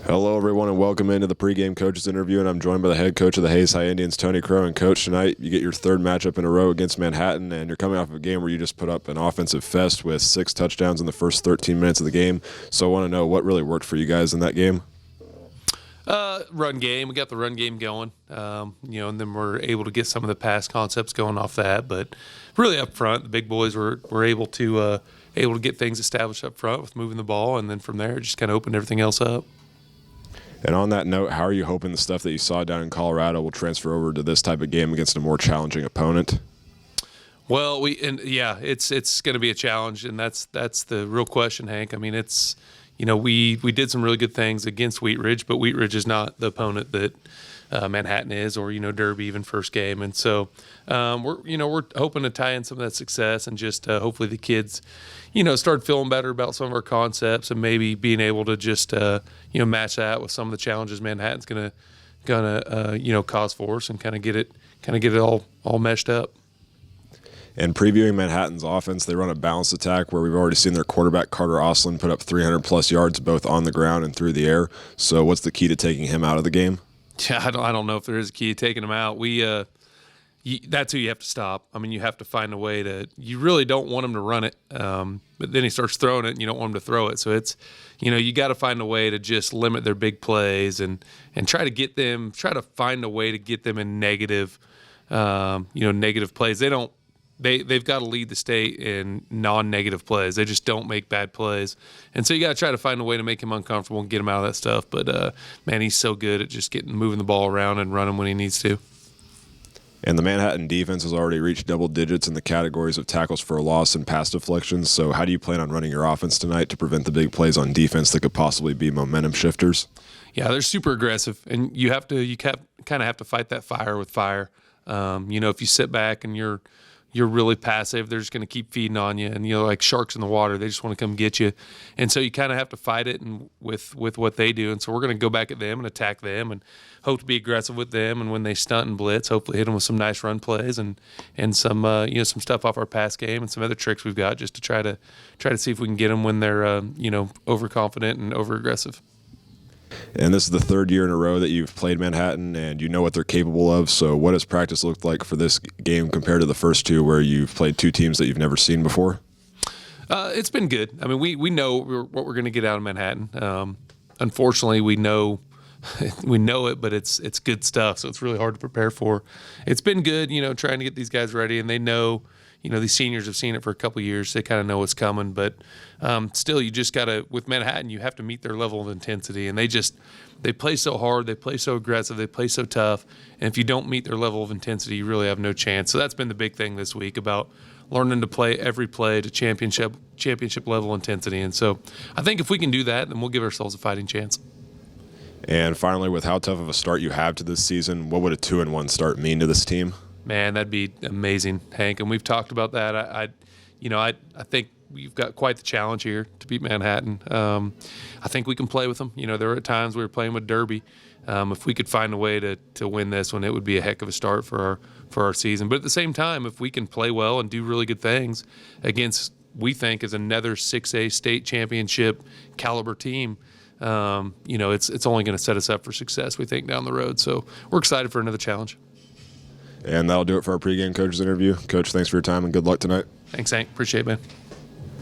Hello, everyone, and welcome into the pregame coaches interview. And I'm joined by the head coach of the Hayes High Indians, Tony Crough. And coach, tonight you get your third matchup in a row against Manhattan, and you're coming off of a game where you just put up an offensive fest with 6 touchdowns in the first 13 minutes of the game. So I want to know what really worked for you guys in that game. Run game. We got the run game going, and then we're able to get some of the pass concepts going off that. But really up front, the big boys were able to get things established up front with moving the ball, and then from there just kind of opened everything else up. And on that note, how are you hoping the stuff that you saw down in Colorado will transfer over to this type of game against a more challenging opponent? Well, it's going to be a challenge, and that's the real question, Hank. I mean, it's we did some really good things against Wheat Ridge, but Wheat Ridge is not the opponent that Manhattan is, or Derby even first game, and so we're hoping to tie in some of that success and just hopefully the kids start feeling better about some of our concepts and maybe being able to just match that with some of the challenges Manhattan's gonna cause for us and kind of get it all meshed up. And previewing Manhattan's offense, they run a balanced attack where we've already seen their quarterback, Carter Oslin, put up 300-plus yards both on the ground and through the air. So what's the key to taking him out of the game? Yeah, I don't know if there is a key to taking him out. That's who you have to stop. I mean, you have to find a way to – you really don't want him to run it, but then he starts throwing it and you don't want him to throw it. So it's you got to find a way to just limit their big plays and try to find a way to get them in negative plays. They've got to lead the state in non-negative plays. They just don't make bad plays. And so you got to try to find a way to make him uncomfortable and get him out of that stuff. But, man, he's so good at just moving the ball around and running when he needs to. And the Manhattan defense has already reached double digits in the categories of tackles for a loss and pass deflections. So how do you plan on running your offense tonight to prevent the big plays on defense that could possibly be momentum shifters? Yeah, they're super aggressive, and you kind of have to fight that fire with fire. If you sit back and you're really passive, they're just going to keep feeding on you. And, like sharks in the water, they just want to come get you. And so you kind of have to fight it and with what they do. And so we're going to go back at them and attack them and hope to be aggressive with them. And when they stunt and blitz, hopefully hit them with some nice run plays and some some stuff off our pass game and some other tricks we've got just to try to see if we can get them when they're overconfident and over-aggressive. And this is the third year in a row that you've played Manhattan, and you know what they're capable of. So what has practice looked like for this game compared to the first two where you've played two teams that you've never seen before? It's been good. I mean, we know what we're going to get out of Manhattan. Unfortunately, we know it, but it's good stuff, so it's really hard to prepare for. It's been good, trying to get these guys ready, and they know – these seniors have seen it for a couple of years. They kind of know what's coming. But still, you just got to – with Manhattan, you have to meet their level of intensity. And they play so hard. They play so aggressive. They play so tough. And if you don't meet their level of intensity, you really have no chance. So that's been the big thing this week about learning to play every play to championship level intensity. And so I think if we can do that, then we'll give ourselves a fighting chance. And finally, with how tough of a start you have to this season, what would a 2-1 start mean to this team? Man, that'd be amazing, Hank. And we've talked about that. I think we've got quite the challenge here to beat Manhattan. I think we can play with them. There were times we were playing with Derby. If we could find a way to win this one, it would be a heck of a start for our season. But at the same time, if we can play well and do really good things against, we think, is another 6A state championship caliber team, it's only going to set us up for success, we think, down the road. So we're excited for another challenge. And that'll do it for our pregame coaches interview. Coach, thanks for your time and good luck tonight. Thanks, Hank. Appreciate it, man.